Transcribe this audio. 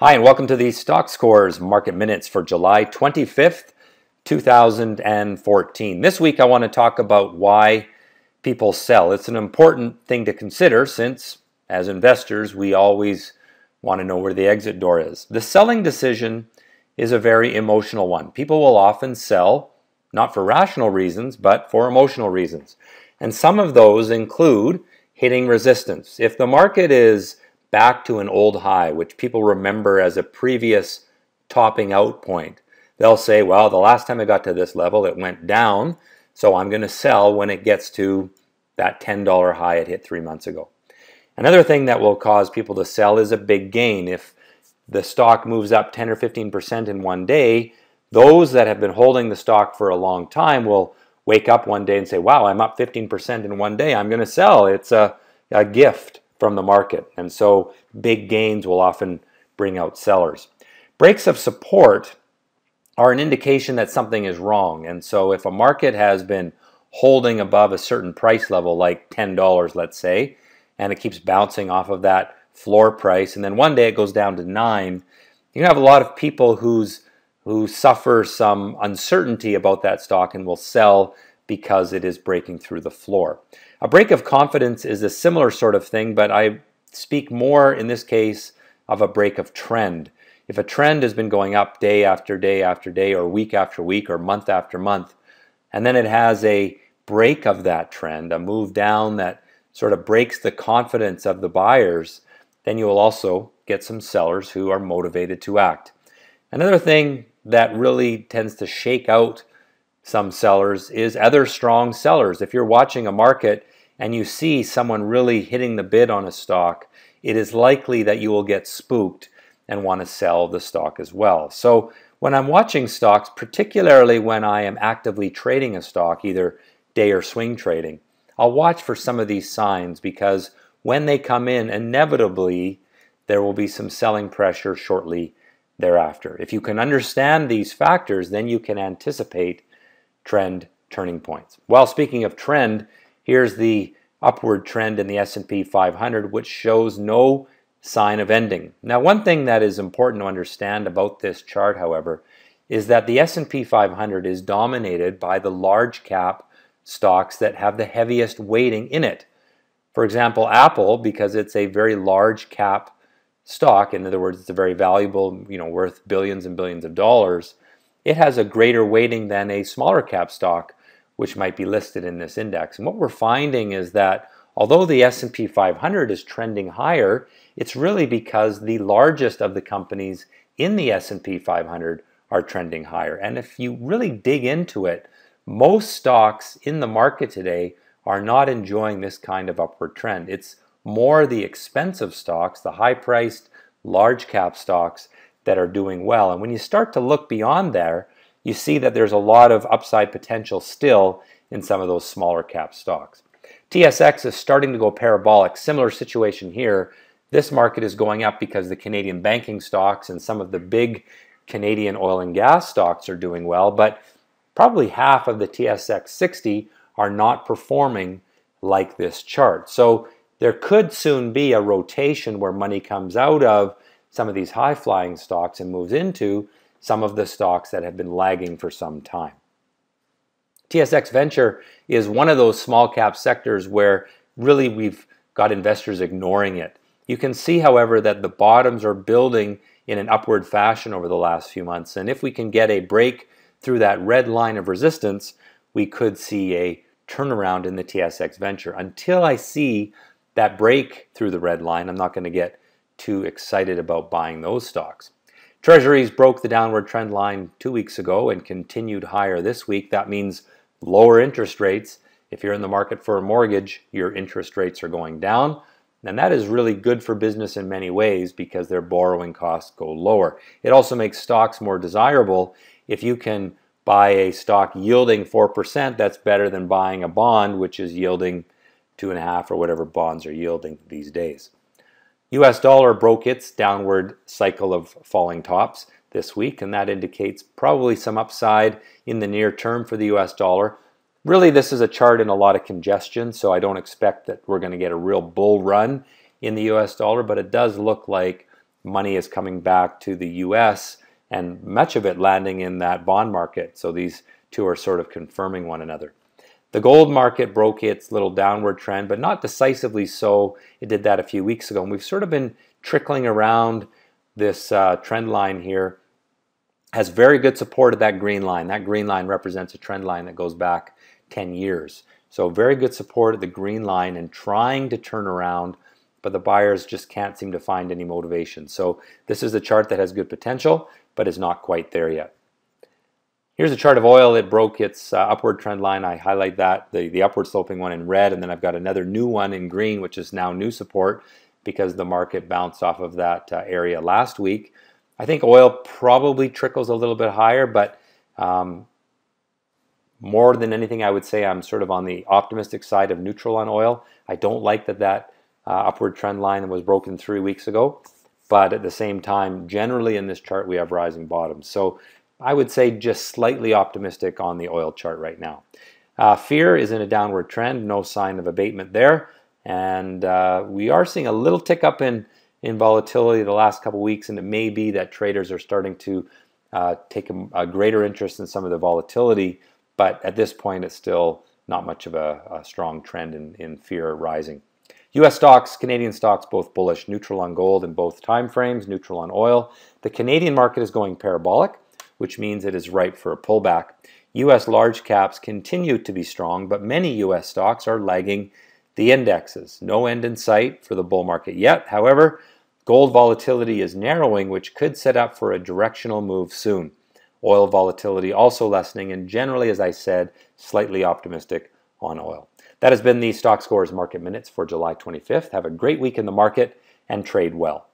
Hi, and welcome to the Stockscores Market Minutes for July 25th, 2014. This week I want to talk about why people sell. It's an important thing to consider since, as investors, we always want to know where the exit door is. The selling decision is a very emotional one. People will often sell, not for rational reasons, but for emotional reasons. And some of those include hitting resistance. If the market is back to an old high, which people remember as a previous topping out point, they'll say, well, the last time I got to this level, it went down, so I'm going to sell when it gets to that $10 high it hit 3 months ago. Another thing that will cause people to sell is a big gain. If the stock moves up 10 or 15% in one day, those that have been holding the stock for a long time will wake up one day and say, wow, I'm up 15% in one day, I'm going to sell. It's a gift from the market, and so big gains will often bring out sellers. Breaks of support are an indication that something is wrong, and so if a market has been holding above a certain price level, like $10, let's say, and it keeps bouncing off of that floor price, and then one day it goes down to $9, you have a lot of people who suffer some uncertainty about that stock and will sell because it is breaking through the floor. A break of confidence is a similar sort of thing, but I speak more in this case of a break of trend. If a trend has been going up day after day after day, or week after week, or month after month, and then it has a break of that trend, a move down that sort of breaks the confidence of the buyers, then you will also get some sellers who are motivated to act. Another thing that really tends to shake out some sellers is other strong sellers. If you're watching a market and you see someone really hitting the bid on a stock, it is likely that you will get spooked and want to sell the stock as well. So when I'm watching stocks, particularly when I am actively trading a stock, either day or swing trading, I'll watch for some of these signs, because when they come in, inevitably there will be some selling pressure shortly thereafter. If you can understand these factors, then you can anticipate trend turning points. Well, speaking of trend, here's the upward trend in the S&P 500, which shows no sign of ending. Now, one thing that is important to understand about this chart, however, is that the S&P 500 is dominated by the large cap stocks that have the heaviest weighting in it. For example, Apple, because it's a very large cap stock, in other words, it's a very valuable, worth billions and billions of dollars, it has a greater weighting than a smaller cap stock, which might be listed in this index. And what we're finding is that although the S&P 500 is trending higher, it's really because the largest of the companies in the S&P 500 are trending higher. And if you really dig into it, most stocks in the market today are not enjoying this kind of upward trend. It's more the expensive stocks, the high-priced, large cap stocks that are doing well. And when you start to look beyond there, you see that there's a lot of upside potential still in some of those smaller cap stocks. TSX is starting to go parabolic. Similar situation here. This market is going up because the Canadian banking stocks and some of the big Canadian oil and gas stocks are doing well, but probably half of the TSX 60 are not performing like this chart. So there could soon be a rotation where money comes out of some of these high-flying stocks and moves into some of the stocks that have been lagging for some time. TSX Venture is one of those small cap sectors where really we've got investors ignoring it. You can see, however, that the bottoms are building in an upward fashion over the last few months, and if we can get a break through that red line of resistance, we could see a turnaround in the TSX Venture. Until I see that break through the red line, I'm not going to get too excited about buying those stocks. Treasuries broke the downward trend line 2 weeks ago and continued higher this week. That means lower interest rates. If you're in the market for a mortgage, your interest rates are going down, and that is really good for business in many ways because their borrowing costs go lower. It also makes stocks more desirable. If you can buy a stock yielding 4%, that's better than buying a bond which is yielding 2.5% or whatever bonds are yielding these days. US dollar broke its downward cycle of falling tops this week, and that indicates probably some upside in the near term for the US dollar. Really, this is a chart in a lot of congestion, so I don't expect that we're going to get a real bull run in the US dollar, but it does look like money is coming back to the US and much of it landing in that bond market. So these two are sort of confirming one another. The gold market broke its little downward trend, but not decisively so. It did that a few weeks ago, and we've sort of been trickling around this trend line here. Has very good support of that green line. That green line represents a trend line that goes back 10 years. So very good support of the green line and trying to turn around, but the buyers just can't seem to find any motivation. So this is a chart that has good potential, but is not quite there yet. Here's a chart of oil. It broke its upward trend line. I highlight that, the upward sloping one in red, and then I've got another new one in green, which is now new support because the market bounced off of that area last week. I think oil probably trickles a little bit higher, but more than anything, I would say I'm sort of on the optimistic side of neutral on oil. I don't like that upward trend line was broken 3 weeks ago, but at the same time, generally in this chart, we have rising bottoms. So I would say just slightly optimistic on the oil chart right now. Fear is in a downward trend, no sign of abatement there, and we are seeing a little tick up in volatility the last couple weeks, and it may be that traders are starting to take a greater interest in some of the volatility, but at this point it's still not much of a strong trend in fear rising. US stocks, Canadian stocks, both bullish, neutral on gold in both time frames, neutral on oil. The Canadian market is going parabolic, which means it is ripe for a pullback. US large caps continue to be strong, but many US stocks are lagging the indexes. No end in sight for the bull market yet. However, gold volatility is narrowing, which could set up for a directional move soon. Oil volatility also lessening, and generally, as I said, slightly optimistic on oil. That has been the Stockscores Market Minutes for July 25th. Have a great week in the market and trade well.